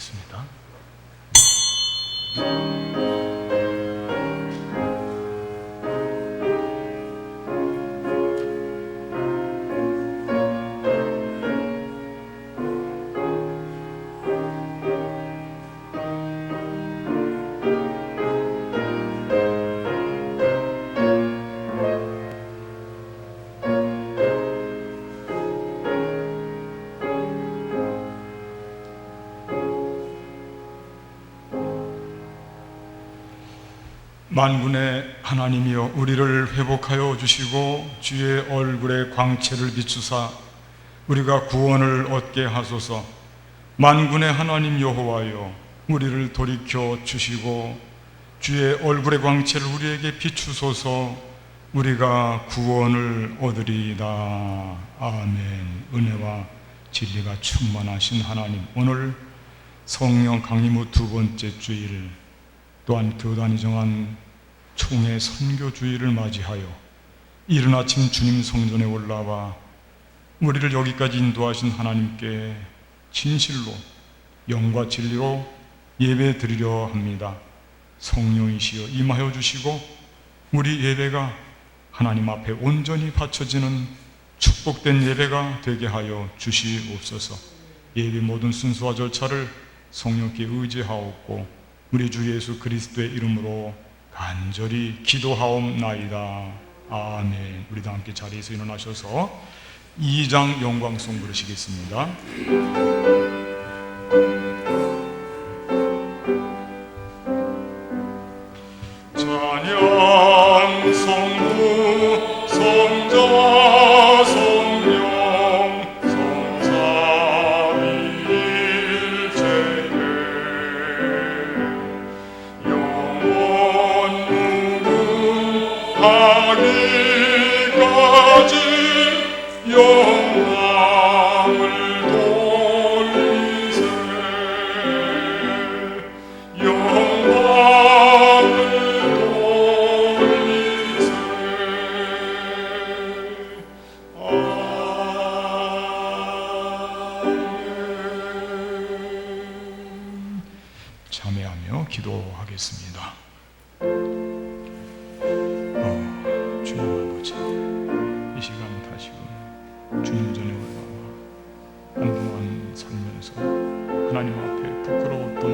기도하겠습니다. 만군의 하나님이여, 우리를 회복하여 주시고 주의 얼굴의 광채를 비추사 우리가 구원을 얻게 하소서. 만군의 하나님 여호와여, 우리를 돌이켜 주시고 주의 얼굴의 광채를 우리에게 비추소서. 우리가 구원을 얻으리이다. 아멘. 은혜와 진리가 충만하신 하나님, 오늘 성령 강림 후 두 번째 주일, 또한 교단이 정한 총회 선교주의를 맞이하여 이른 아침 주님 성전에 올라와 우리를 여기까지 인도하신 하나님께 진실로 영과 진리로 예배 드리려 합니다. 성령이시여 임하여 주시고 우리 예배가 하나님 앞에 온전히 바쳐지는 축복된 예배가 되게 하여 주시옵소서. 예배 모든 순서와 절차를 성령께 의지하옵고 우리 주 예수 그리스도의 이름으로 간절히 기도하옵나이다. 아멘. 우리 다 함께 자리에서 일어나셔서 2장 영광송 부르시겠습니다. 찬양 성부 성자 성령 성삼위일체에 영원 무궁하기까지 영광을 돌리세. 영광을 돌리세. 아멘. 참여하며 기도하겠습니다. 주님 아버지, 이 시간 다시금 주님 전에 올라와 한동안 살면서 하나님 앞에 부끄러웠던 일,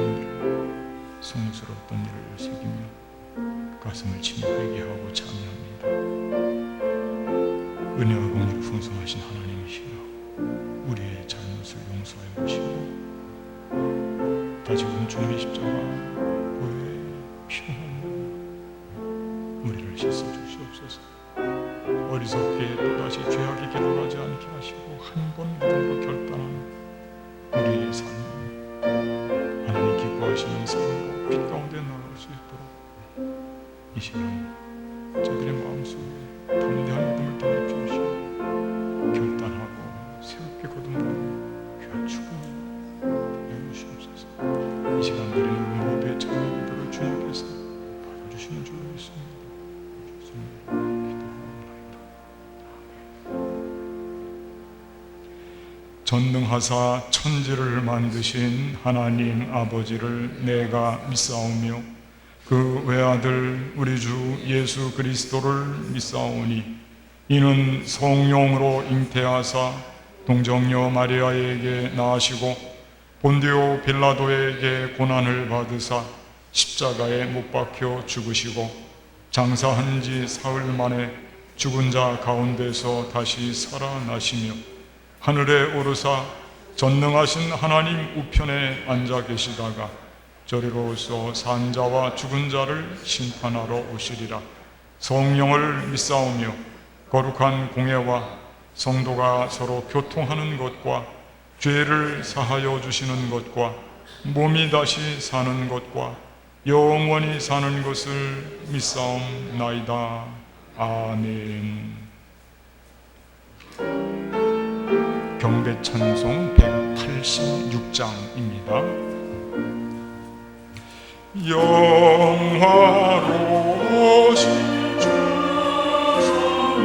송스러웠던 일을 새기며 가슴을 치며 회개하고 참여합니다. 은혜와 공의로 풍성하신 하나님이시여, 우리의 잘못을 용서하여 주시고 다시금 주님의 십자가 보혈의 피로 우리를 씻어 주시옵소서. 어리석게 또다시 죄악의 길로 가지 않게 하시고 한 번 믿음으로 결단한 우리의 삶, 하나님 기뻐하시는 삶으로 빛 가운데 나아갈 수 있도록 이 시간 저들의 마음속에 담대한 믿음을 더해 주시고 결단하고 새롭게 거듭나는 귀한 축복을 내주시옵소서. 이 시간 드리는 모두의 참여 기도를 주님께서 받아주시는 줄로 믿습니다. 전능하사 천지를 만드신 하나님 아버지를 내가 믿사오며 그 외아들 우리 주 예수 그리스도를 믿사오니 이는 성령으로 잉태하사 동정녀 마리아에게 낳으시고 본디오 빌라도에게 고난을 받으사 십자가에 못 박혀 죽으시고 장사한 지 사흘 만에 죽은 자 가운데서 다시 살아나시며 하늘에 오르사 전능하신 하나님 우편에 앉아 계시다가 저리로서 산자와 죽은 자를 심판하러 오시리라. 성령을 믿사오며 거룩한 공예와 성도가 서로 교통하는 것과 죄를 사하여 주시는 것과 몸이 다시 사는 것과 영원히 사는 것을 믿사옵나이다. 아멘. 경배 찬송 186장입니다. 영화로우신 주 성령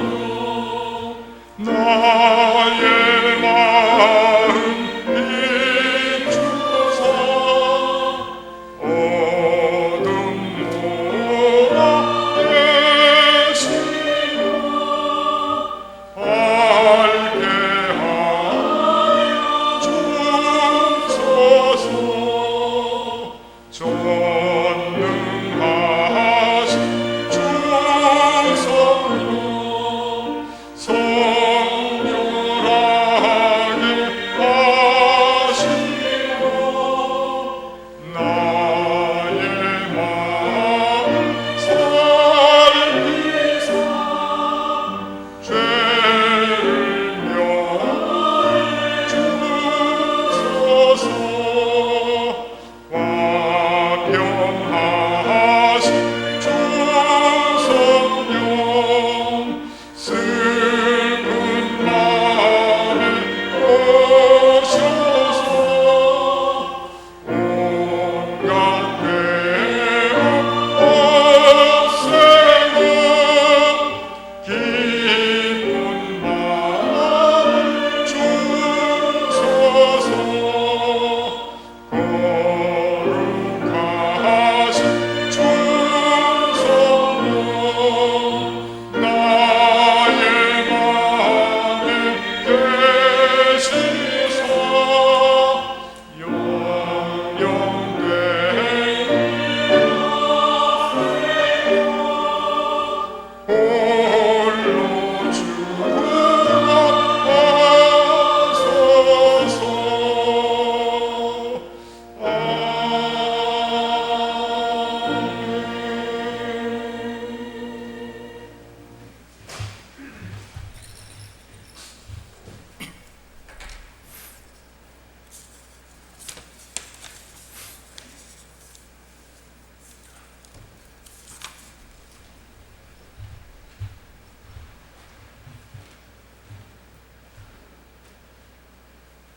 나의 마음 비추사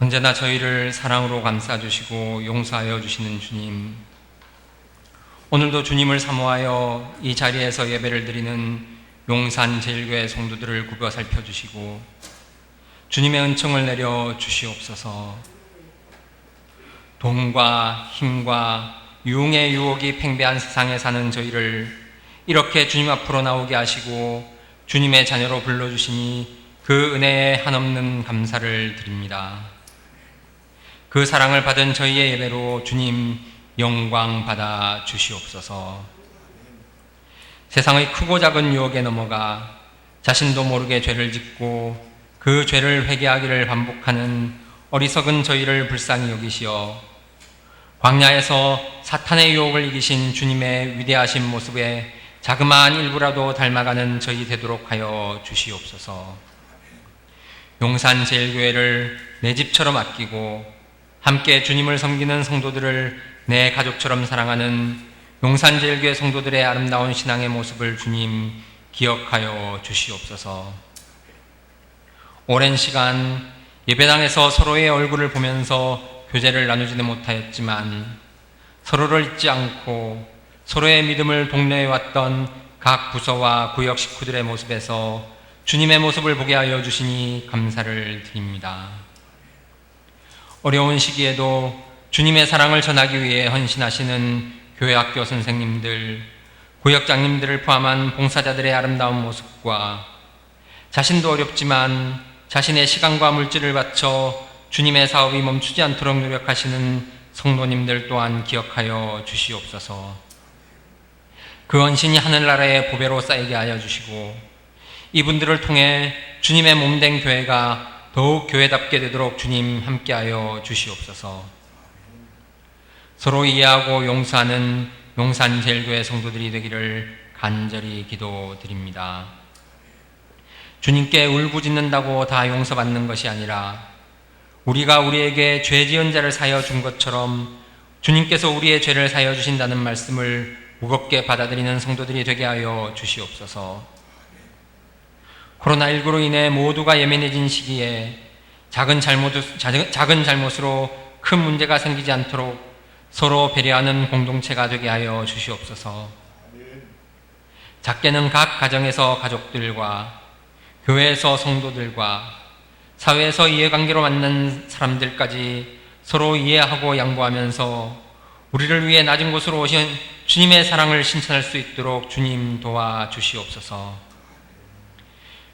언제나 저희를 사랑으로 감싸주시고 용서하여 주시는 주님, 오늘도 주님을 사모하여 이 자리에서 예배를 드리는 용산 제일교회 성도들을 굽어 살펴주시고 주님의 은총을 내려 주시옵소서. 돈과 힘과 유흥의 유혹이 팽배한 세상에 사는 저희를 이렇게 주님 앞으로 나오게 하시고 주님의 자녀로 불러주시니 그 은혜에 한없는 감사를 드립니다. 그 사랑을 받은 저희의 예배로 주님 영광 받아 주시옵소서. 세상의 크고 작은 유혹에 넘어가 자신도 모르게 죄를 짓고 그 죄를 회개하기를 반복하는 어리석은 저희를 불쌍히 여기시어 광야에서 사탄의 유혹을 이기신 주님의 위대하신 모습에 자그마한 일부라도 닮아가는 저희 되도록 하여 주시옵소서. 용산 제일교회를 내 집처럼 아끼고 함께 주님을 섬기는 성도들을 내 가족처럼 사랑하는 용산 제일교회 성도들의 아름다운 신앙의 모습을 주님 기억하여 주시옵소서. 오랜 시간 예배당에서 서로의 얼굴을 보면서 교제를 나누지는 못하였지만 서로를 잊지 않고 서로의 믿음을 독려해왔던 각 부서와 구역 식구들의 모습에서 주님의 모습을 보게 하여 주시니 감사를 드립니다. 어려운 시기에도 주님의 사랑을 전하기 위해 헌신하시는 교회 학교 선생님들, 구역장님들을 포함한 봉사자들의 아름다운 모습과 자신도 어렵지만 자신의 시간과 물질을 바쳐 주님의 사업이 멈추지 않도록 노력하시는 성도님들 또한 기억하여 주시옵소서. 그 헌신이 하늘나라의 보배로 쌓이게 하여 주시고 이분들을 통해 주님의 몸된 교회가 더욱 교회답게 되도록 주님 함께하여 주시옵소서. 서로 이해하고 용서하는 용산 제일교회 성도들이 되기를 간절히 기도드립니다. 주님께 울부짖는다고 다 용서받는 것이 아니라 우리가 우리에게 죄 지은 자를 사여 준 것처럼 주님께서 우리의 죄를 사여 주신다는 말씀을 무겁게 받아들이는 성도들이 되게 하여 주시옵소서. 코로나19로 인해 모두가 예민해진 시기에 작은 잘못으로 큰 문제가 생기지 않도록 서로 배려하는 공동체가 되게 하여 주시옵소서. 작게는 각 가정에서 가족들과 교회에서 성도들과 사회에서 이해관계로 만난 사람들까지 서로 이해하고 양보하면서 우리를 위해 낮은 곳으로 오신 주님의 사랑을 신천할 수 있도록 주님 도와주시옵소서.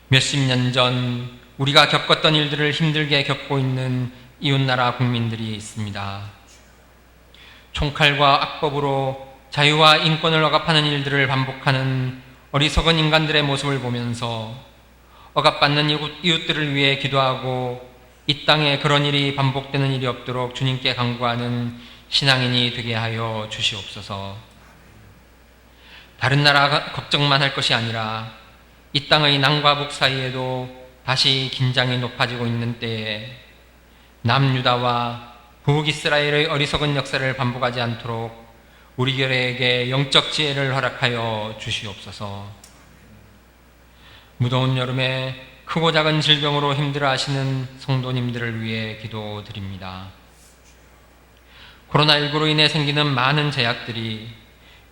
몇십 년 전 우리가 겪었던 일들을 힘들게 겪고 있는 이웃나라 국민들이 있습니다. 총칼과 악법으로 자유와 인권을 억압하는 일들을 반복하는 어리석은 인간들의 모습을 보면서 억압받는 이웃들을 위해 기도하고 이 땅에 그런 일이 반복되는 일이 없도록 주님께 간구하는 신앙인이 되게 하여 주시옵소서. 다른 나라 걱정만 할 것이 아니라 이 땅의 남과 북 사이에도 다시 긴장이 높아지고 있는 때에 남유다와 북이스라엘의 어리석은 역사를 반복하지 않도록 우리 교회에게 영적 지혜를 허락하여 주시옵소서. 무더운 여름에 크고 작은 질병으로 힘들어하시는 성도님들을 위해 기도드립니다. 코로나19로 인해 생기는 많은 제약들이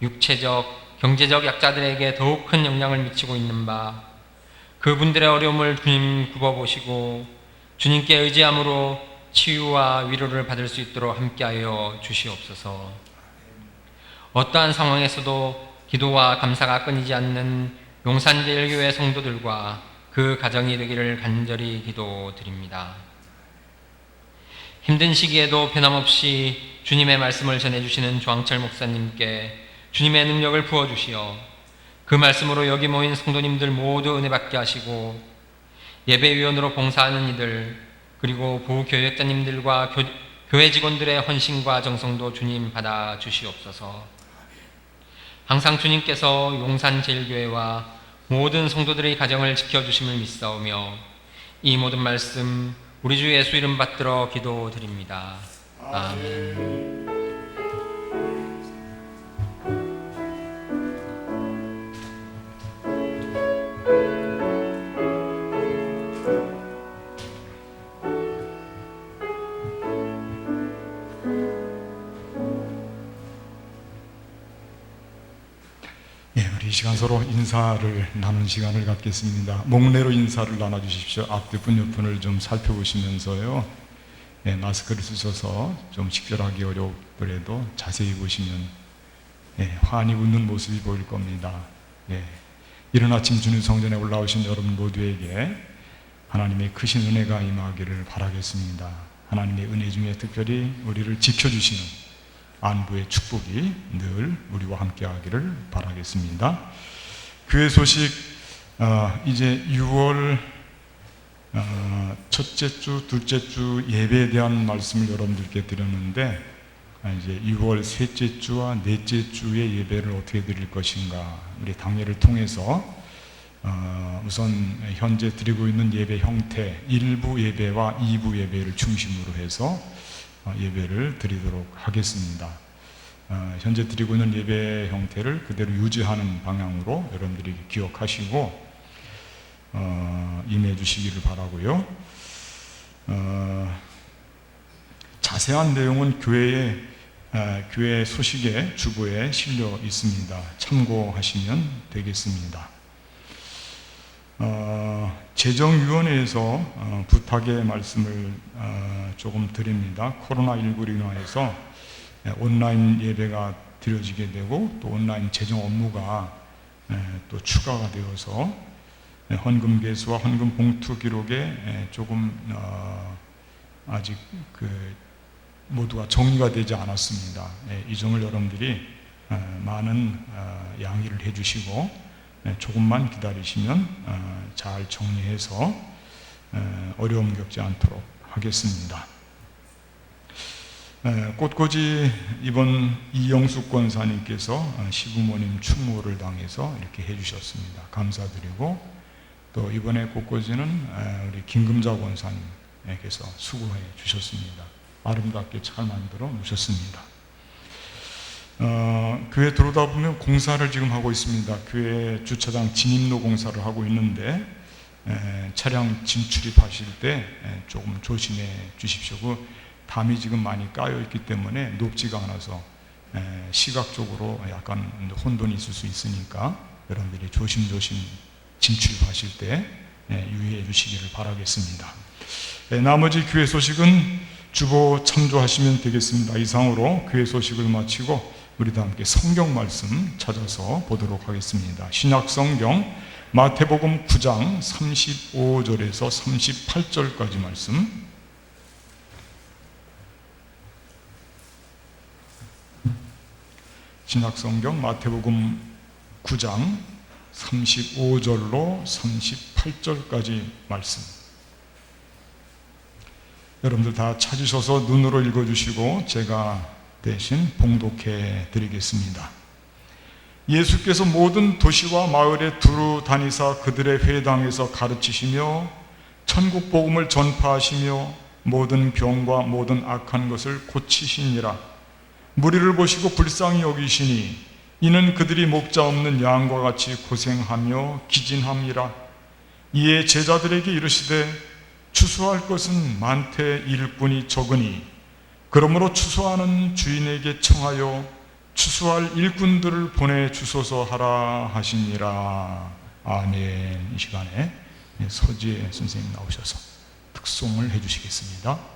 육체적, 경제적 약자들에게 더욱 큰 영향을 미치고 있는 바 그분들의 어려움을 주님 굽어보시고 주님께 의지함으로 치유와 위로를 받을 수 있도록 함께하여 주시옵소서. 어떠한 상황에서도 기도와 감사가 끊이지 않는 용산제일교회 성도들과 그 가정이 되기를 간절히 기도드립니다. 힘든 시기에도 변함없이 주님의 말씀을 전해주시는 조항철 목사님께 주님의 능력을 부어주시어 그 말씀으로 여기 모인 성도님들 모두 은혜 받게 하시고 예배위원으로 봉사하는 이들 그리고 부교역자님들과 교회 직원들의 헌신과 정성도 주님 받아 주시옵소서. 항상 주님께서 용산제일교회와 모든 성도들의 가정을 지켜주심을 믿사오며 이 모든 말씀 우리 주 예수 이름 받들어 기도드립니다. 아멘. 이 시간 서로 인사를 나눈 시간을 갖겠습니다. 목례로 인사를 나눠주십시오. 앞뒤분 옆분을 좀 살펴보시면서요. 마스크를 쓰셔서 좀 식별하기 어렵더라도 자세히 보시면 환히 웃는 모습이 보일 겁니다. 이른 아침 주님 성전에 올라오신 여러분 모두에게 하나님의 크신 은혜가 임하기를 바라겠습니다. 하나님의 은혜 중에 특별히 우리를 지켜주시는 안부의 축복이 늘 우리와 함께 하기를 바라겠습니다. 교회 소식, 이제 6월 첫째 주, 둘째 주 예배에 대한 말씀을 여러분들께 드렸는데, 이제 6월 셋째 주와 넷째 주의 예배를 어떻게 드릴 것인가, 우리 당회를 통해서 우선 현재 드리고 있는 예배 형태, 1부 예배와 2부 예배를 중심으로 해서 예배를 드리도록 하겠습니다. 현재 드리고 있는 예배 형태를 그대로 유지하는 방향으로 여러분들이 기억하시고 임해 주시기를 바라고요. 자세한 내용은 교회 소식의 주보에 실려 있습니다. 참고하시면 되겠습니다. 재정위원회에서 부탁의 말씀을 조금 드립니다. 코로나19로 인해서 온라인 예배가 드려지게 되고 또 온라인 재정 업무가 또 추가가 되어서 헌금 개수와 헌금 봉투 기록에 조금 아직 모두가 정리가 되지 않았습니다. 이 점을 여러분들이 많은 양해를 해주시고 조금만 기다리시면 잘 정리해서 어려움 겪지 않도록 하겠습니다. 꽃꽂이 이번 이영숙 권사님께서 시부모님 추모를 당해서 이렇게 해주셨습니다. 감사드리고 또 이번에 꽃꽂이는 우리 김금자 권사님께서 수고해 주셨습니다. 아름답게 잘 만들어 놓으셨습니다. 교회 들어오다 보면 공사를 지금 하고 있습니다. 교회 주차장 진입로 공사를 하고 있는데 차량 진출입하실 때 조금 조심해 주십시오. 담이 지금 많이 까여 있기 때문에 높지가 않아서 시각적으로 약간 혼돈이 있을 수 있으니까 여러분들이 조심조심 진출입하실 때 유의해 주시기를 바라겠습니다. 나머지 교회 소식은 주보 참조하시면 되겠습니다. 이상으로 교회 소식을 마치고 우리 다 함께 성경 말씀 찾아서 보도록 하겠습니다. 신약 성경 마태복음 9장 35절에서 38절까지 말씀. 신약 성경 마태복음 9장 35절로 38절까지 말씀. 여러분들 다 찾으셔서 눈으로 읽어주시고 제가 대신 봉독해 드리겠습니다. 예수께서 모든 도시와 마을에 두루 다니사 그들의 회당에서 가르치시며 천국 복음을 전파하시며 모든 병과 모든 악한 것을 고치시니라. 무리를 보시고 불쌍히 여기시니 이는 그들이 목자 없는 양과 같이 고생하며 기진함이라. 이에 제자들에게 이르시되 추수할 것은 많되 일꾼이 적으니 그러므로 추수하는 주인에게 청하여 추수할 일꾼들을 보내주소서 하라 하시니라. 아멘. 이 시간에 서지혜 선생님 나오셔서 특송을 해주시겠습니다.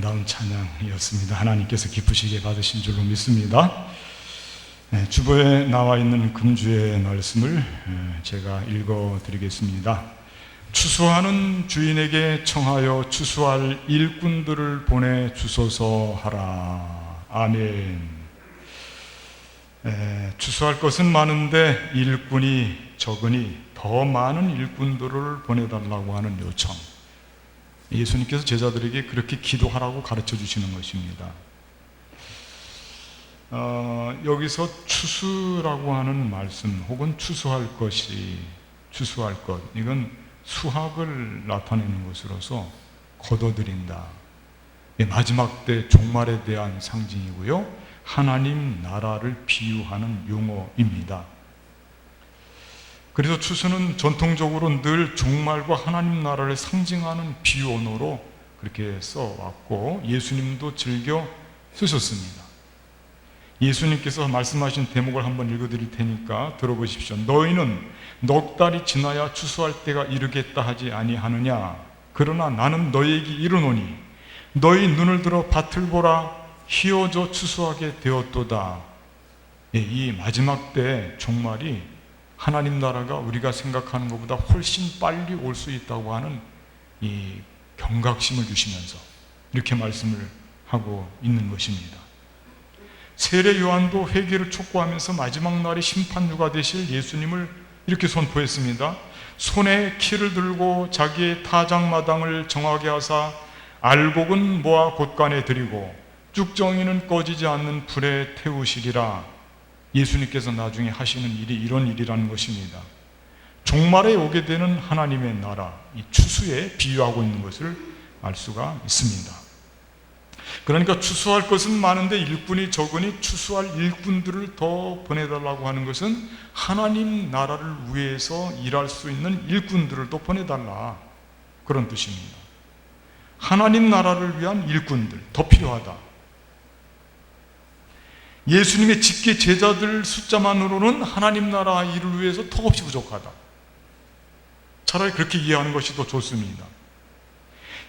아름다운 찬양이었습니다. 하나님께서 기쁘시게 받으신 줄로 믿습니다. 주보에 나와 있는 금주의 말씀을 제가 읽어드리겠습니다. 추수하는 주인에게 청하여 추수할 일꾼들을 보내주소서 하라. 아멘. 추수할 것은 많은데 일꾼이 적으니 더 많은 일꾼들을 보내달라고 하는 요청. 예수님께서 제자들에게 그렇게 기도하라고 가르쳐 주시는 것입니다. 여기서 추수라고 하는 말씀 혹은 추수할 것, 이건 수확을 나타내는 것으로서 거둬들인다. 마지막 때 종말에 대한 상징이고요, 하나님 나라를 비유하는 용어입니다. 그래서 추수는 전통적으로 늘 종말과 하나님 나라를 상징하는 비유 언어로 그렇게 써왔고, 예수님도 즐겨 쓰셨습니다. 예수님께서 말씀하신 대목을 한번 읽어드릴 테니까 들어보십시오. 너희는 넉 달이 지나야 추수할 때가 이르겠다 하지 아니하느냐? 그러나 나는 너희에게 이르노니 너희 눈을 들어 밭을 보라, 희어져 추수하게 되었도다. 이 마지막 때 종말이 하나님 나라가 우리가 생각하는 것보다 훨씬 빨리 올 수 있다고 하는 이 경각심을 주시면서 이렇게 말씀을 하고 있는 것입니다. 세례 요한도 회개를 촉구하면서 마지막 날에 심판주가 되실 예수님을 이렇게 선포했습니다. 손에 키를 들고 자기의 타작마당을 정하게 하사 알곡은 모아 곳간에 들이고 쭉정이는 꺼지지 않는 불에 태우시리라. 예수님께서 나중에 하시는 일이 이런 일이라는 것입니다. 종말에 오게 되는 하나님의 나라, 이 추수에 비유하고 있는 것을 알 수가 있습니다. 그러니까 추수할 것은 많은데 일꾼이 적으니 추수할 일꾼들을 더 보내달라고 하는 것은 하나님 나라를 위해서 일할 수 있는 일꾼들을 또 보내달라, 그런 뜻입니다. 하나님 나라를 위한 일꾼들 더 필요하다. 예수님의 직계 제자들 숫자만으로는 하나님 나라 일을 위해서 턱없이 부족하다. 차라리 그렇게 이해하는 것이 더 좋습니다.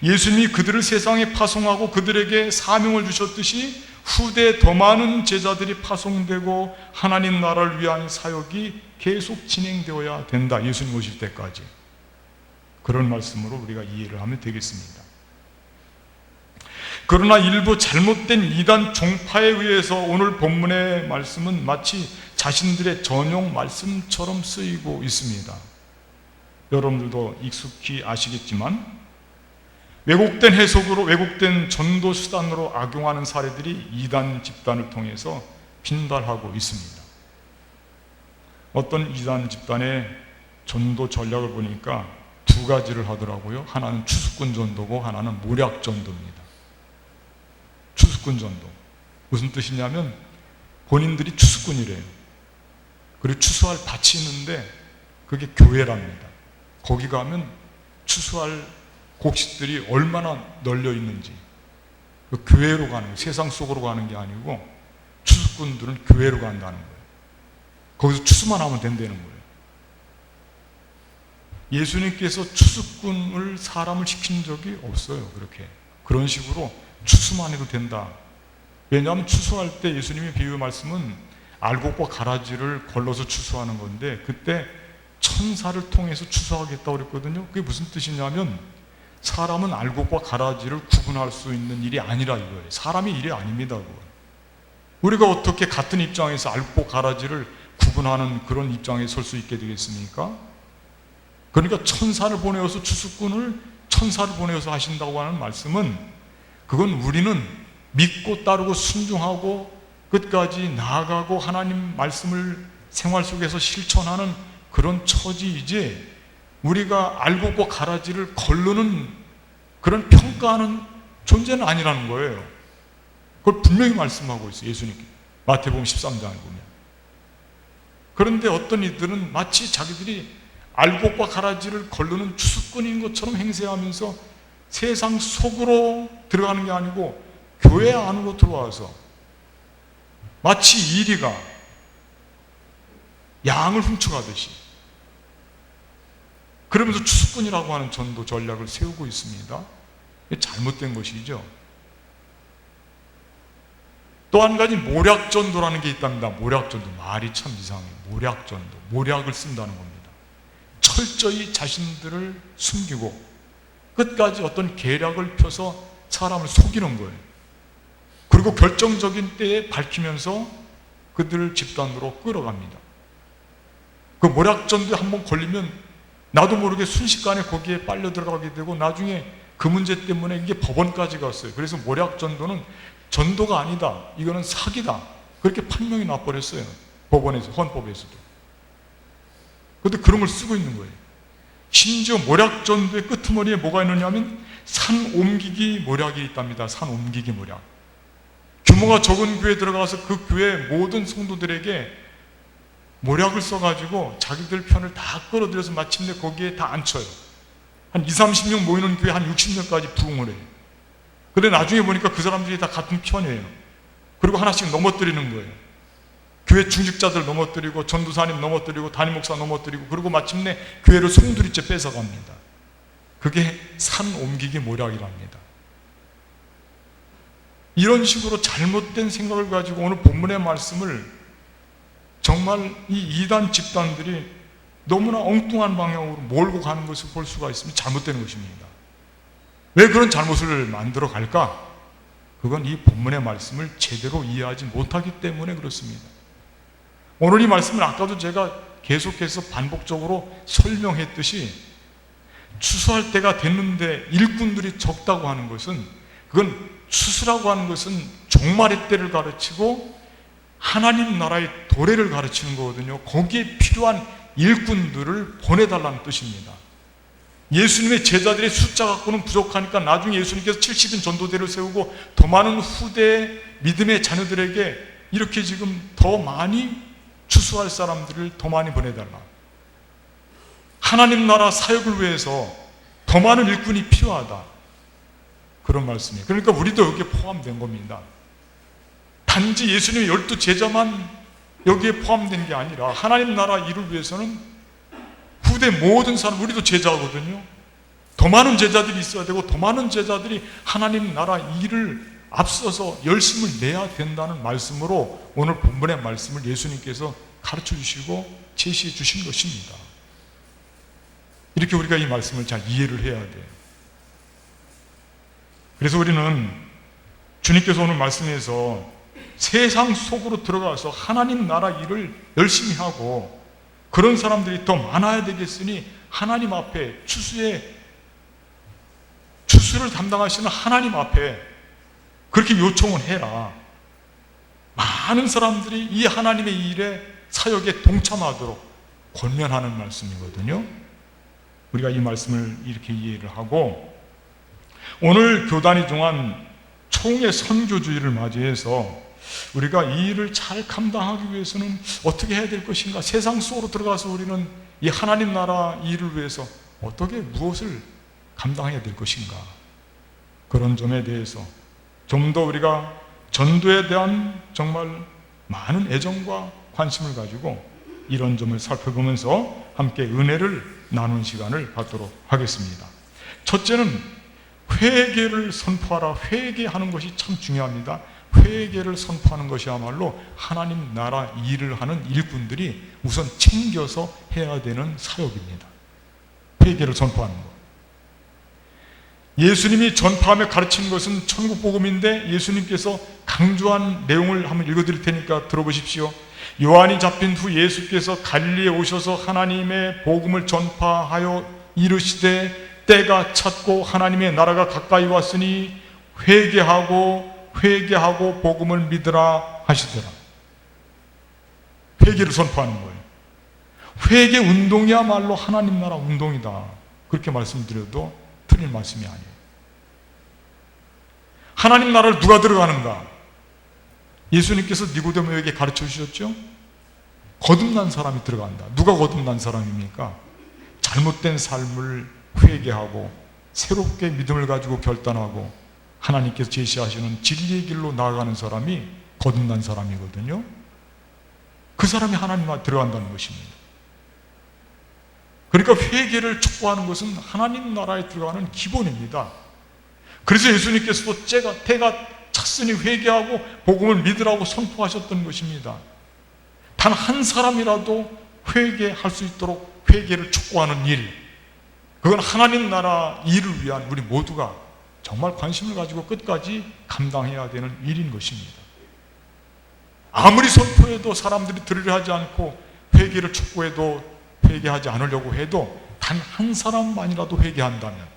예수님이 그들을 세상에 파송하고 그들에게 사명을 주셨듯이 후대에 더 많은 제자들이 파송되고 하나님 나라를 위한 사역이 계속 진행되어야 된다. 예수님 오실 때까지. 그런 말씀으로 우리가 이해를 하면 되겠습니다. 그러나 일부 잘못된 이단 종파에 의해서 오늘 본문의 말씀은 마치 자신들의 전용 말씀처럼 쓰이고 있습니다. 여러분들도 익숙히 아시겠지만 왜곡된 해석으로, 왜곡된 전도 수단으로 악용하는 사례들이 이단 집단을 통해서 빈발하고 있습니다. 어떤 이단 집단의 전도 전략을 보니까 두 가지를 하더라고요. 하나는 추수꾼 전도고 하나는 모략 전도입니다. 추수꾼 전도. 무슨 뜻이냐면 본인들이 추수꾼이래요. 그리고 추수할 밭이 있는데 그게 교회랍니다. 거기 가면 추수할 곡식들이 얼마나 널려 있는지, 그 교회로 가는 거예요. 세상 속으로 가는 게 아니고 추수꾼들은 교회로 간다는 거예요. 거기서 추수만 하면 된다는 거예요. 예수님께서 추수꾼을 사람을 시킨 적이 없어요. 그렇게 그런 식으로 추수만 해도 된다. 왜냐하면 추수할 때 예수님의 비유 말씀은 알곡과 가라지를 걸러서 추수하는 건데, 그때 천사를 통해서 추수하겠다고 그랬거든요. 그게 무슨 뜻이냐면 사람은 알곡과 가라지를 구분할 수 있는 일이 아니라 이거예요. 사람의 일이 아닙니다. 그건. 우리가 어떻게 같은 입장에서 알곡과 가라지를 구분하는 그런 입장에 설 수 있게 되겠습니까? 그러니까 천사를 보내어서 추수꾼을 천사를 보내어서 하신다고 하는 말씀은, 그건 우리는 믿고 따르고 순종하고 끝까지 나아가고 하나님 말씀을 생활 속에서 실천하는 그런 처지이지, 우리가 알곡과 가라지를 거르는 그런 평가하는 존재는 아니라는 거예요. 그걸 분명히 말씀하고 있어요. 예수님께 마태복음 13장에 보면. 그런데 어떤 이들은 마치 자기들이 알곡과 가라지를 거르는 추수꾼인 것처럼 행세하면서 세상 속으로 들어가는 게 아니고 교회 안으로 들어와서 마치 이리가 양을 훔쳐가듯이 그러면서 추수꾼이라고 하는 전도 전략을 세우고 있습니다. 잘못된 것이죠. 또 한 가지 모략전도라는 게 있답니다. 모략전도. 말이 참 이상해요. 모략전도. 모략을 쓴다는 겁니다. 철저히 자신들을 숨기고 끝까지 어떤 계략을 펴서 사람을 속이는 거예요. 그리고 결정적인 때에 밝히면서 그들을 집단으로 끌어갑니다. 그 모략전도에 한번 걸리면 나도 모르게 순식간에 거기에 빨려 들어가게 되고 나중에 그 문제 때문에 이게 법원까지 갔어요. 그래서 모략전도는 전도가 아니다. 이거는 사기다. 그렇게 판명이 나버렸어요. 법원에서, 헌법에서도. 그런데 그런 걸 쓰고 있는 거예요. 심지어 모략전도의 끄트머리에 뭐가 있느냐 하면 산 옮기기 모략이 있답니다. 산 옮기기 모략. 규모가 적은 교회에 들어가서 그 교회 모든 성도들에게 모략을 써가지고 자기들 편을 다 끌어들여서 마침내 거기에 다 앉혀요. 한 20, 30명 모이는 교회 한 60명까지 부흥을 해요. 근데 나중에 보니까 그 사람들이 다 같은 편이에요. 그리고 하나씩 넘어뜨리는 거예요. 교회 중직자들 넘어뜨리고 전도사님 넘어뜨리고 담임 목사 넘어뜨리고 그리고 마침내 교회를 송두리째 뺏어갑니다. 그게 산 옮기기 모략이랍니다. 이런 식으로 잘못된 생각을 가지고 오늘 본문의 말씀을 정말 이 이단 집단들이 너무나 엉뚱한 방향으로 몰고 가는 것을 볼 수가 있으면 잘못되는 것입니다. 왜 그런 잘못을 만들어 갈까? 그건 이 본문의 말씀을 제대로 이해하지 못하기 때문에 그렇습니다. 오늘 이 말씀은 아까도 제가 계속해서 반복적으로 설명했듯이 추수할 때가 됐는데 일꾼들이 적다고 하는 것은 그건 추수라고 하는 것은 종말의 때를 가르치고 하나님 나라의 도래를 가르치는 거거든요. 거기에 필요한 일꾼들을 보내달라는 뜻입니다. 예수님의 제자들의 숫자 갖고는 부족하니까 나중에 예수님께서 70인 전도대를 세우고 더 많은 후대의 믿음의 자녀들에게 이렇게 지금 더 많이 추수할 사람들을 더 많이 보내달라. 하나님 나라 사역을 위해서 더 많은 일꾼이 필요하다. 그런 말씀이에요. 그러니까 우리도 여기에 포함된 겁니다. 단지 예수님의 12 제자만 여기에 포함된 게 아니라 하나님 나라 일을 위해서는 후대 모든 사람, 우리도 제자거든요. 더 많은 제자들이 있어야 되고 더 많은 제자들이 하나님 나라 일을 앞서서 열심을 내야 된다는 말씀으로 오늘 본문의 말씀을 예수님께서 가르쳐 주시고 제시해 주신 것입니다. 이렇게 우리가 이 말씀을 잘 이해를 해야 돼요. 그래서 우리는 주님께서 오늘 말씀에서 세상 속으로 들어가서 하나님 나라 일을 열심히 하고 그런 사람들이 더 많아야 되겠으니 하나님 앞에 추수를 담당하시는 하나님 앞에 그렇게 요청을 해라. 많은 사람들이 이 하나님의 일에 사역에 동참하도록 권면하는 말씀이거든요. 우리가 이 말씀을 이렇게 이해를 하고 오늘 교단이 정한 총회 선교주의를 맞이해서 우리가 이 일을 잘 감당하기 위해서는 어떻게 해야 될 것인가? 세상 속으로 들어가서 우리는 이 하나님 나라 일을 위해서 어떻게 무엇을 감당해야 될 것인가? 그런 점에 대해서 좀 더 우리가 전도에 대한 정말 많은 애정과 관심을 가지고 이런 점을 살펴보면서 함께 은혜를 나누는 시간을 갖도록 하겠습니다. 첫째는 회개를 선포하라. 회개하는 것이 참 중요합니다. 회개를 선포하는 것이야말로 하나님 나라 일을 하는 일꾼들이 우선 챙겨서 해야 되는 사역입니다. 회개를 선포하는 것. 예수님이 전파하며 가르치는 것은 천국복음인데 예수님께서 강조한 내용을 한번 읽어드릴 테니까 들어보십시오. 요한이 잡힌 후 예수께서 갈릴리에 오셔서 하나님의 복음을 전파하여 이르시되 때가 찼고 하나님의 나라가 가까이 왔으니 회개하고 복음을 믿으라 하시더라. 회개를 선포하는 거예요. 회개 운동이야말로 하나님 나라 운동이다. 그렇게 말씀드려도 틀린 말씀이 아니에요. 하나님 나라를 누가 들어가는가? 예수님께서 니고데모에게 가르쳐 주셨죠? 거듭난 사람이 들어간다. 누가 거듭난 사람입니까? 잘못된 삶을 회개하고 새롭게 믿음을 가지고 결단하고 하나님께서 제시하시는 진리의 길로 나아가는 사람이 거듭난 사람이거든요. 그 사람이 하나님 나라에 들어간다는 것입니다. 그러니까 회개를 촉구하는 것은 하나님 나라에 들어가는 기본입니다. 그래서 예수님께서도 때가 찼으니 회개하고 복음을 믿으라고 선포하셨던 것입니다. 단 한 사람이라도 회개할 수 있도록 회개를 촉구하는 일, 그건 하나님 나라 일을 위한 우리 모두가 정말 관심을 가지고 끝까지 감당해야 되는 일인 것입니다. 아무리 선포해도 사람들이 들으려 하지 않고 회개를 촉구해도 회개하지 않으려고 해도 단 한 사람만이라도 회개한다면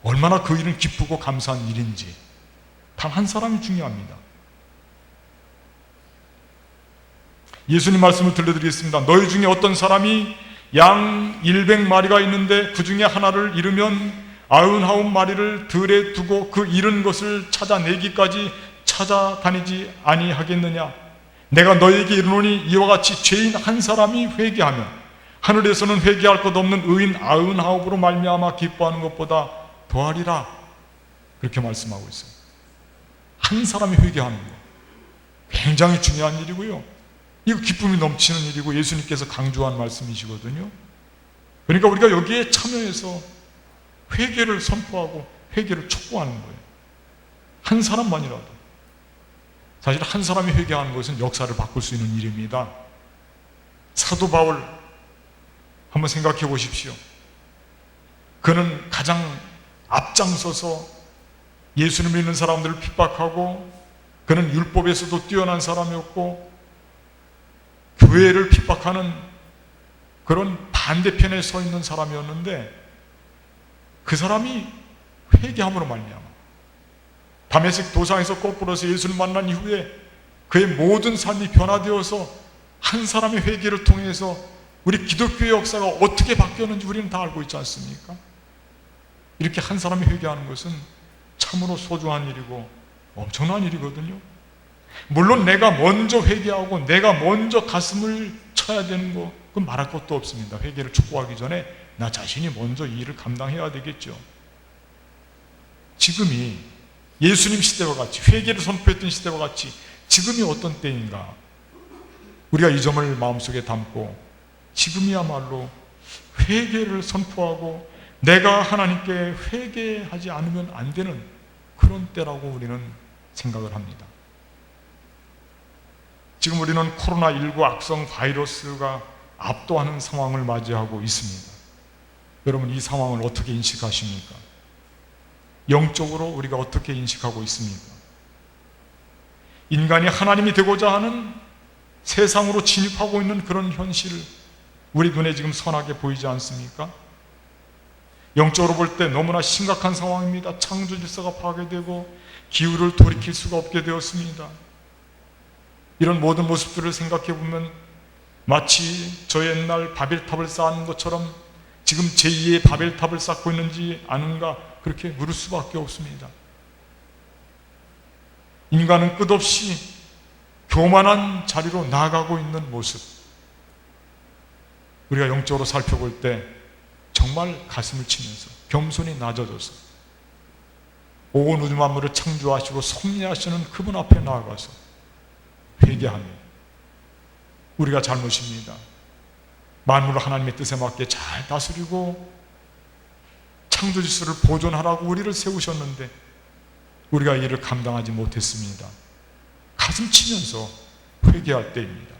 얼마나 그 일은 기쁘고 감사한 일인지, 단 한 사람이 중요합니다. 예수님 말씀을 들려드리겠습니다. 너희 중에 어떤 사람이 양 100마리가 있는데 그 중에 하나를 잃으면 99마리를 들에 두고 그 잃은 것을 찾아내기까지 찾아다니지 아니하겠느냐? 내가 너희에게 이르노니 이와 같이 죄인 한 사람이 회개하면 하늘에서는 회개할 것 없는 의인 99으로 말미암아 기뻐하는 것보다 더하리라. 그렇게 말씀하고 있어요. 한 사람이 회개하는 것, 굉장히 중요한 일이고요. 이거 기쁨이 넘치는 일이고 예수님께서 강조한 말씀이시거든요. 그러니까 우리가 여기에 참여해서 회개를 선포하고 회개를 촉구하는 거예요. 한 사람만이라도. 사실 한 사람이 회개하는 것은 역사를 바꿀 수 있는 일입니다. 사도 바울 한번 생각해 보십시오. 그는 가장 앞장서서 예수님을 믿는 사람들을 핍박하고, 그는 율법에서도 뛰어난 사람이었고 교회를 핍박하는 그런 반대편에 서 있는 사람이었는데, 그 사람이 회개함으로 말미암아 다메섹 도상에서 거꾸로서 예수를 만난 이후에 그의 모든 삶이 변화되어서 한 사람의 회개를 통해서 우리 기독교의 역사가 어떻게 바뀌었는지 우리는 다 알고 있지 않습니까? 이렇게 한 사람이 회개하는 것은 참으로 소중한 일이고 엄청난 일이거든요. 물론 내가 먼저 회개하고 내가 먼저 가슴을 쳐야 되는 거, 그건 말할 것도 없습니다. 회개를 촉구하기 전에 나 자신이 먼저 이 일을 감당해야 되겠죠. 지금이 예수님 시대와 같이, 회개를 선포했던 시대와 같이 지금이 어떤 때인가, 우리가 이 점을 마음속에 담고 지금이야말로 회개를 선포하고 내가 하나님께 회개하지 않으면 안 되는 그런 때라고 우리는 생각을 합니다. 지금 우리는 코로나19 악성 바이러스가 압도하는 상황을 맞이하고 있습니다. 여러분, 이 상황을 어떻게 인식하십니까? 영적으로 우리가 어떻게 인식하고 있습니까? 인간이 하나님이 되고자 하는 세상으로 진입하고 있는 그런 현실을 우리 눈에 지금 선하게 보이지 않습니까? 영적으로 볼 때 너무나 심각한 상황입니다. 창조 질서가 파괴되고 기후를 돌이킬 수가 없게 되었습니다. 이런 모든 모습들을 생각해 보면 마치 저 옛날 바벨탑을 쌓는 것처럼 지금 제2의 바벨탑을 쌓고 있는지 아는가, 그렇게 물을 수밖에 없습니다. 인간은 끝없이 교만한 자리로 나아가고 있는 모습, 우리가 영적으로 살펴볼 때 정말 가슴을 치면서 겸손히 낮아져서 온 우주 만물을 창조하시고 섭리하시는 그분 앞에 나아가서 회개하며 우리가 잘못입니다. 만물을 하나님의 뜻에 맞게 잘 다스리고 창조 질서를 보존하라고 우리를 세우셨는데 우리가 이를 감당하지 못했습니다. 가슴 치면서 회개할 때입니다.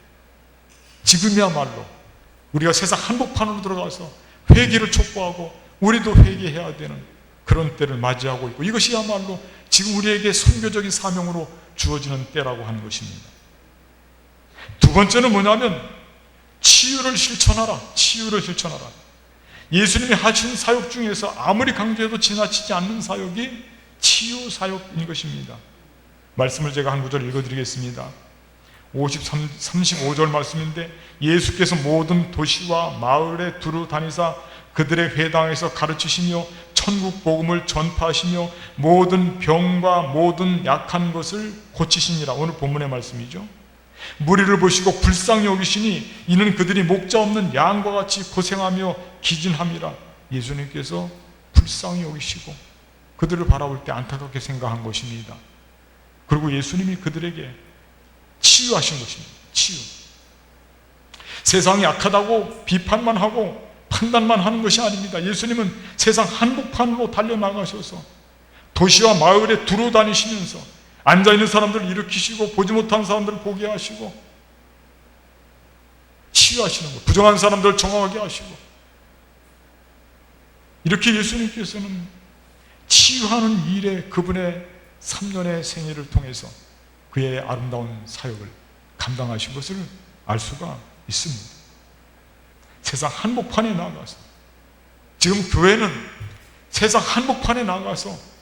지금이야말로 우리가 세상 한복판으로 들어가서 회개를 촉구하고 우리도 회개해야 되는 그런 때를 맞이하고 있고, 이것이야말로 지금 우리에게 선교적인 사명으로 주어지는 때라고 하는 것입니다. 두 번째는 뭐냐면 치유를 실천하라. 치유를 실천하라. 예수님이 하신 사역 중에서 아무리 강조해도 지나치지 않는 사역이 치유 사역인 것입니다. 말씀을 제가 한 구절 읽어드리겠습니다. 35절 말씀인데, 예수께서 모든 도시와 마을에 두루 다니사 그들의 회당에서 가르치시며 천국 복음을 전파하시며 모든 병과 모든 약한 것을 고치시니라. 오늘 본문의 말씀이죠. 무리를 보시고 불쌍히 여기시니 이는 그들이 목자 없는 양과 같이 고생하며 기진함이라. 예수님께서 불쌍히 여기시고 그들을 바라볼 때 안타깝게 생각한 것입니다. 그리고 예수님이 그들에게 치유하신 것입니다. 치유. 세상이 악하다고 비판만 하고 판단만 하는 것이 아닙니다. 예수님은 세상 한복판으로 달려나가셔서 도시와 마을에 두루 다니시면서 앉아있는 사람들을 일으키시고 보지 못하는 사람들을 보게 하시고 치유하시는 것, 부정한 사람들을 정하게 하시고, 이렇게 예수님께서는 치유하는 일에 그분의 3년의 생애를 통해서 그의 아름다운 사역을 감당하신 것을 알 수가 있습니다. 세상 한복판에 나가서, 지금 교회는 세상 한복판에 나가서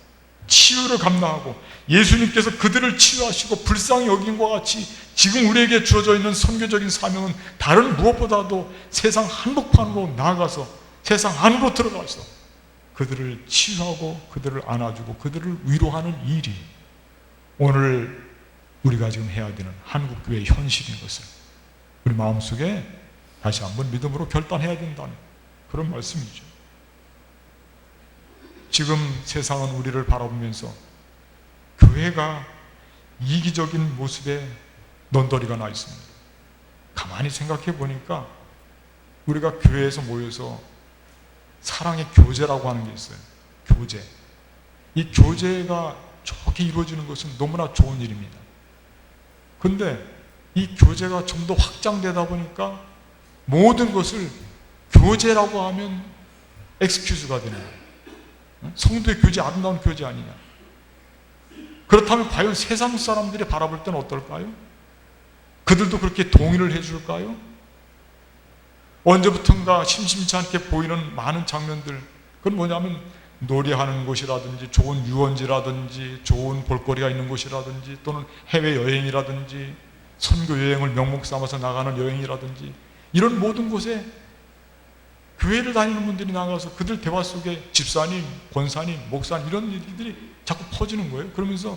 치유를 감당하고 예수님께서 그들을 치유하시고 불쌍히 여긴과 같이 지금 우리에게 주어져 있는 선교적인 사명은 다른 무엇보다도 세상 한복판으로 나가서 세상 안으로 들어가서 그들을 치유하고 그들을 안아주고 그들을 위로하는 일이 오늘 우리가 지금 해야 되는 한국교회의 현실인 것을 우리 마음속에 다시 한번 믿음으로 결단해야 된다는 그런 말씀이죠. 지금 세상은 우리를 바라보면서 교회가 이기적인 모습에 넌더리가 나 있습니다. 가만히 생각해 보니까 우리가 교회에서 모여서 사랑의 교제라고 하는 게 있어요. 교제. 이 교제가 좋게 이루어지는 것은 너무나 좋은 일입니다. 근데 이 교제가 좀 더 확장되다 보니까 모든 것을 교제라고 하면 엑스큐즈가 되는 거예요. 성도의 교제, 아름다운 교제 아니냐. 그렇다면 과연 세상 사람들이 바라볼 때는 어떨까요? 그들도 그렇게 동의를 해줄까요? 언제부턴가 심심치 않게 보이는 많은 장면들, 그건 뭐냐면 놀이하는 곳이라든지 좋은 유원지라든지 좋은 볼거리가 있는 곳이라든지 또는 해외여행이라든지 선교 여행을 명목 삼아서 나가는 여행이라든지 이런 모든 곳에 교회를 다니는 분들이 나가서 그들 대화 속에 집사님, 권사님, 목사님 이런 얘기들이 자꾸 퍼지는 거예요. 그러면서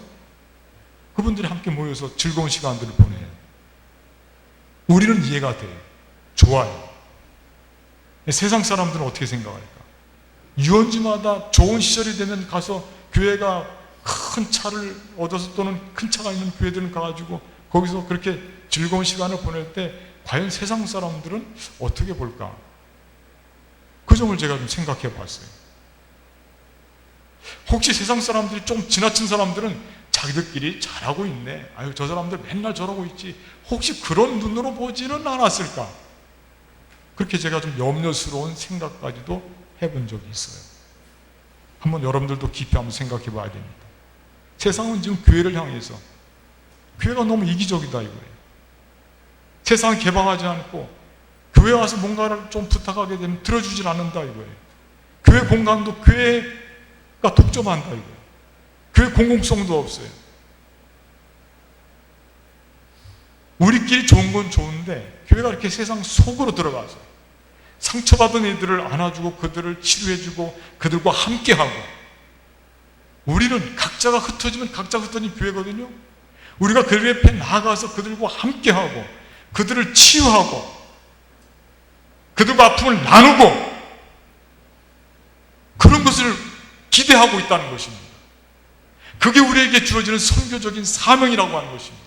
그분들이 함께 모여서 즐거운 시간들을 보내요. 우리는 이해가 돼요. 좋아요. 세상 사람들은 어떻게 생각할까? 유원지마다 좋은 시절이 되면 가서 교회가 큰 차를 얻어서 또는 큰 차가 있는 교회들은 가가지고 거기서 그렇게 즐거운 시간을 보낼 때 과연 세상 사람들은 어떻게 볼까? 그 점을 제가 좀 생각해 봤어요. 혹시 세상 사람들이 좀 지나친 사람들은 자기들끼리 잘하고 있네. 아유, 저 사람들 맨날 저러고 있지. 혹시 그런 눈으로 보지는 않았을까? 그렇게 제가 좀 염려스러운 생각까지도 해본 적이 있어요. 한번 여러분들도 깊이 한번 생각해 봐야 됩니다. 세상은 지금 교회를 향해서 교회가 너무 이기적이다 이거예요. 세상을 개방하지 않고 교회 와서 뭔가를 좀 부탁하게 되면 들어주질 않는다 이거예요. 교회 공간도 교회가 독점한다 이거예요. 교회 공공성도 없어요. 우리끼리 좋은 건 좋은데 교회가 이렇게 세상 속으로 들어가서 상처받은 이들을 안아주고 그들을 치료해주고 그들과 함께하고, 우리는 각자가 흩어지면 각자 흩어진 교회거든요. 우리가 그들 옆에 나가서 그들과 함께하고 그들을 치유하고 그들과 아픔을 나누고 그런 것을 기대하고 있다는 것입니다. 그게 우리에게 주어지는 선교적인 사명이라고 하는 것입니다.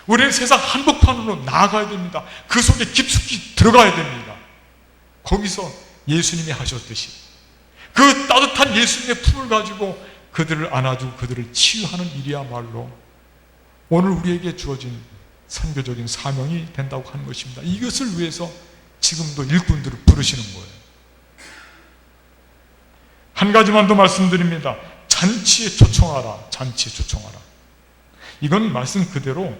우리는 세상 한복판으로 나아가야 됩니다. 그 속에 깊숙이 들어가야 됩니다. 거기서 예수님이 하셨듯이 그 따뜻한 예수님의 품을 가지고 그들을 안아주고 그들을 치유하는 일이야말로 오늘 우리에게 주어진 선교적인 사명이 된다고 하는 것입니다. 이것을 위해서 지금도 일꾼들을 부르시는 거예요. 한 가지만 더 말씀드립니다. 잔치에 초청하라. 잔치에 초청하라. 이건 말씀 그대로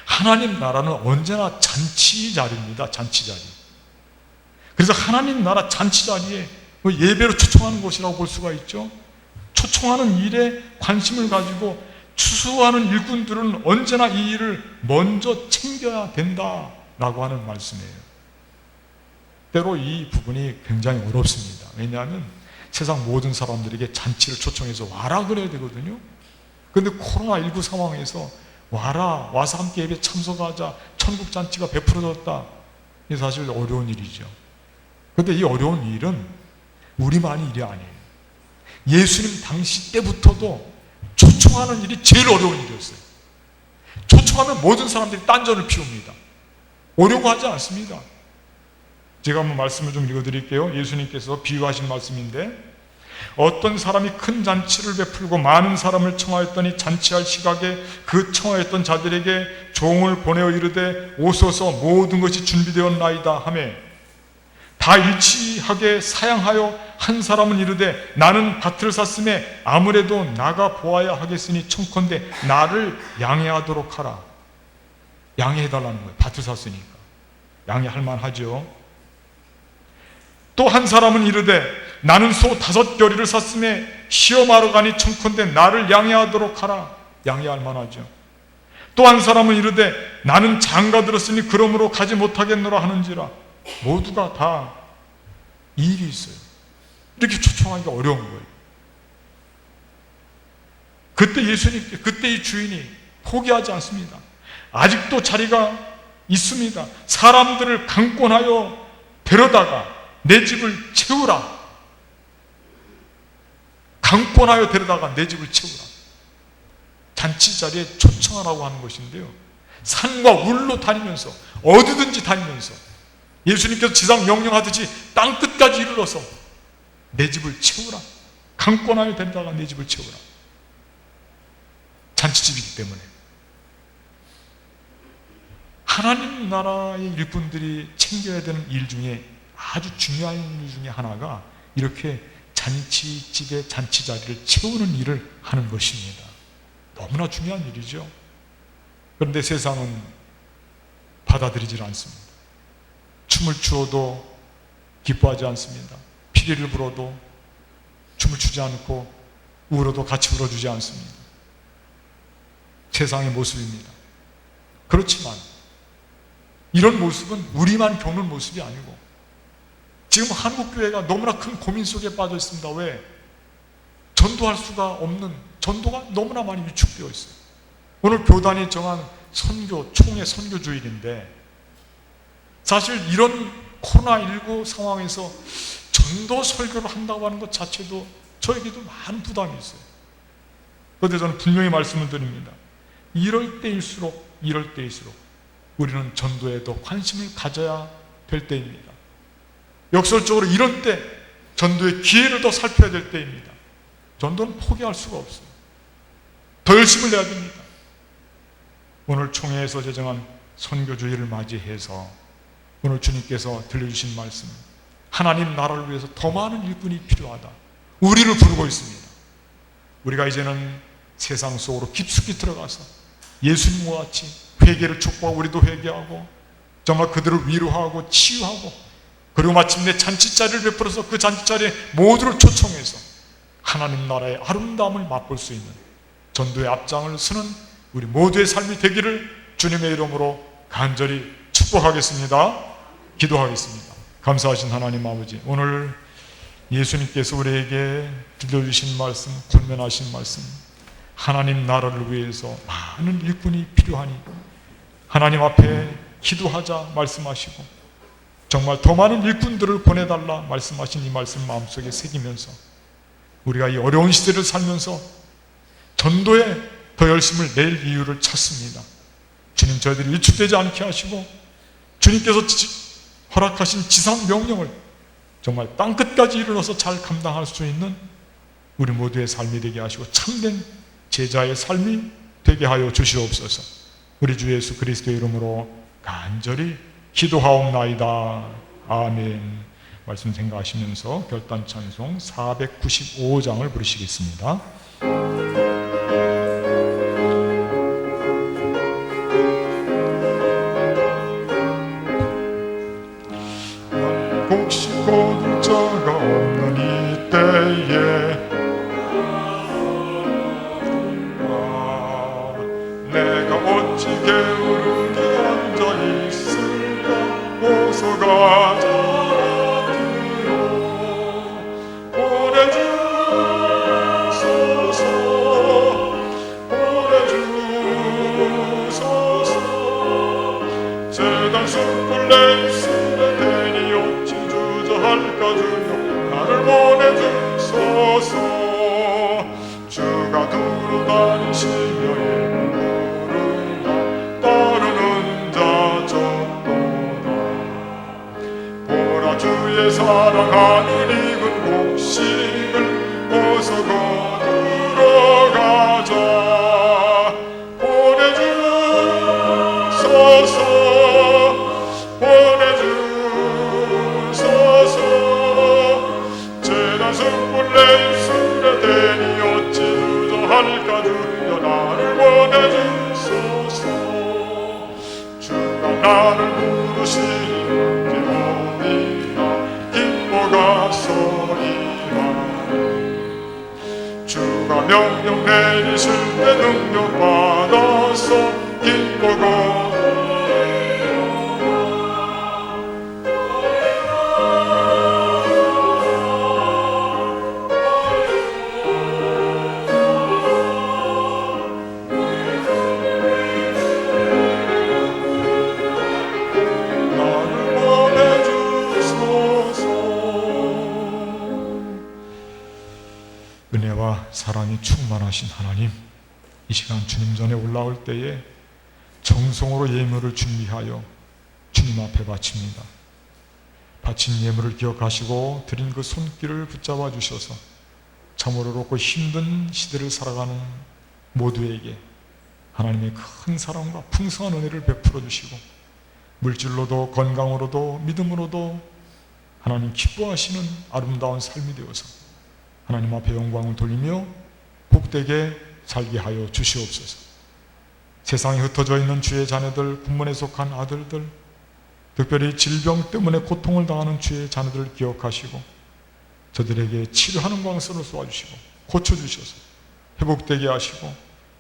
하나님 나라는 언제나 잔치 자리입니다. 잔치 자리. 그래서 하나님 나라 잔치 자리에 예배로 초청하는 곳이라고 볼 수가 있죠. 초청하는 일에 관심을 가지고 추수하는 일꾼들은 언제나 이 일을 먼저 챙겨야 된다라고 하는 말씀이에요. 때로 이 부분이 굉장히 어렵습니다. 왜냐하면 세상 모든 사람들에게 잔치를 초청해서 와라 그래야 되거든요. 그런데 코로나19 상황에서 와라, 와서 함께 예배 참석하자, 천국잔치가 베풀어졌다. 이게 사실 어려운 일이죠. 그런데 이 어려운 일은 우리만이 일이 아니에요. 예수님 당시 때부터도 초청하는 일이 제일 어려운 일이었어요. 초청하면 모든 사람들이 딴전을 피웁니다. 오려고 하지 않습니다. 제가 한번 말씀을 좀 읽어드릴게요. 예수님께서 비유하신 말씀인데, 어떤 사람이 큰 잔치를 베풀고 많은 사람을 청하였더니 잔치할 시각에 그 청하였던 자들에게 종을 보내어 이르되 오소서 모든 것이 준비되었나이다 하며 다 일치하게 사양하여 한 사람은 이르되 나는 밭을 샀음에 아무래도 나가 보아야 하겠으니 청컨대 나를 양해하도록 하라. 양해해달라는 거예요. 밭을 샀으니까 양해할 만하죠. 또 한 사람은 이르되 나는 소 5겨리를 샀음에 시험하러 가니 청컨대 나를 양해하도록 하라. 양해할 만하죠. 또 한 사람은 이르되 나는 장가 들었으니 그러므로 가지 못하겠노라 하는지라. 모두가 다 일이 있어요. 이렇게 초청하기가 어려운 거예요. 그때 예수님께, 그때 이 주인이 포기하지 않습니다. 아직도 자리가 있습니다. 사람들을 강권하여 데려다가 내 집을 채우라. 강권하여 데려다가 내 집을 채우라. 잔치 자리에 초청하라고 하는 것인데요, 산과 울로 다니면서 어디든지 다니면서 예수님께서 지상 명령하듯이 땅끝까지 이르러서 내 집을 채우라. 강권하여 데려다가 내 집을 채우라. 잔치집이기 때문에. 하나님 나라의 일꾼들이 챙겨야 되는 일 중에 아주 중요한 일 중에 하나가 이렇게 잔치집의 잔치자리를 채우는 일을 하는 것입니다. 너무나 중요한 일이죠. 그런데 세상은 받아들이질 않습니다. 춤을 추어도 기뻐하지 않습니다. 피리를 불어도 춤을 추지 않고 울어도 같이 울어주지 않습니다. 세상의 모습입니다. 그렇지만 이런 모습은 우리만 겪는 모습이 아니고 지금 한국교회가 너무나 큰 고민 속에 빠져 있습니다. 왜? 전도할 수가 없는, 전도가 너무나 많이 위축되어 있어요. 오늘 교단이 정한 선교, 총회 선교 주일인데 사실 이런 코로나19 상황에서 전도 설교를 한다고 하는 것 자체도 저에게도 많은 부담이 있어요. 그런데 저는 분명히 말씀을 드립니다. 이럴 때일수록 우리는 전도에 더 관심을 가져야 될 때입니다. 역설적으로 이런 때 전도의 기회를 더 살펴야 될 때입니다. 전도는 포기할 수가 없어요. 더 열심을 내야 됩니다. 오늘 총회에서 제정한 선교주의를 맞이해서 오늘 주님께서 들려주신 말씀, 하나님 나라를 위해서 더 많은 일꾼이 필요하다, 우리를 부르고 있습니다. 우리가 이제는 세상 속으로 깊숙이 들어가서 예수님과 같이 회개를 촉구하고 우리도 회개하고 정말 그들을 위로하고 치유하고 그리고 마침내 잔치자리를 베풀어서 그 잔치자리에 모두를 초청해서 하나님 나라의 아름다움을 맛볼 수 있는 전도의 앞장을 서는 우리 모두의 삶이 되기를 주님의 이름으로 간절히 축복하겠습니다. 기도하겠습니다. 감사하신 하나님 아버지, 오늘 예수님께서 우리에게 들려주신 말씀, 권면하신 말씀, 하나님 나라를 위해서 많은 일꾼이 필요하니 하나님 앞에 기도하자 말씀하시고 정말 더 많은 일꾼들을 보내달라 말씀하신 이 말씀 마음속에 새기면서 우리가 이 어려운 시대를 살면서 전도에 더 열심을 낼 이유를 찾습니다. 주님, 저희들이 위축되지 않게 하시고 주님께서 허락하신 지상 명령을 정말 땅끝까지 이르러서 잘 감당할 수 있는 우리 모두의 삶이 되게 하시고 참된 제자의 삶이 되게 하여 주시옵소서. 우리 주 예수 그리스도의 이름으로 간절히 기도하옵나이다. 아멘. 말씀 생각하시면서 결단 찬송 495장을 부르시겠습니다. 혹시 거둘 자가 없는 이 때에 내가 어찌 게으르게 앉아있을까. 어서 가자 보내주소서. 세상 숯불 내 입술에 대니 욕심 주저할까 주여 나를 보내주소서. 주가 두루 다니시며 일부른다 따르는 자 적도다. 보라 주의 사랑하는 익은 곡식을 나를 부르시니 어디나 기뻐가 서리라. 주가 명령 내리실 때 능력 받아서 기뻐가 은혜와 사랑이 충만하신 하나님, 이 시간 주님 전에 올라올 때에 정성으로 예물을 준비하여 주님 앞에 바칩니다. 바친 예물을 기억하시고 드린 그 손길을 붙잡아 주셔서 참으로 그 힘든 시대를 살아가는 모두에게 하나님의 큰 사랑과 풍성한 은혜를 베풀어 주시고 물질로도 건강으로도 믿음으로도 하나님 기뻐하시는 아름다운 삶이 되어서 하나님 앞에 영광을 돌리며 복되게 살게 하여 주시옵소서. 세상에 흩어져 있는 주의 자녀들, 군문에 속한 아들들, 특별히 질병 때문에 고통을 당하는 주의 자녀들을 기억하시고 저들에게 치료하는 광선을 쏘아주시고 고쳐주셔서 회복되게 하시고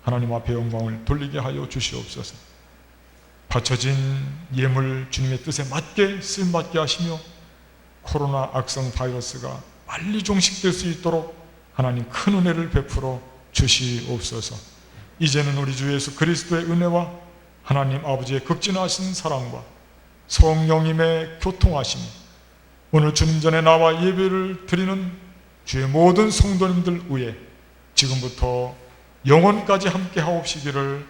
하나님 앞에 영광을 돌리게 하여 주시옵소서. 바쳐진 예물 주님의 뜻에 맞게 쓰임받게 하시며 코로나 악성 바이러스가 빨리 종식될 수 있도록 하나님 큰 은혜를 베풀어 주시옵소서. 이제는 우리 주 예수 그리스도의 은혜와 하나님 아버지의 극진하신 사랑과 성령님의 교통하심이 오늘 주님 전에 나와 예배를 드리는 주의 모든 성도님들 위에 지금부터 영원까지 함께 하옵시기를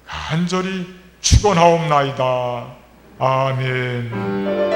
간절히 축원하옵나이다. 아멘.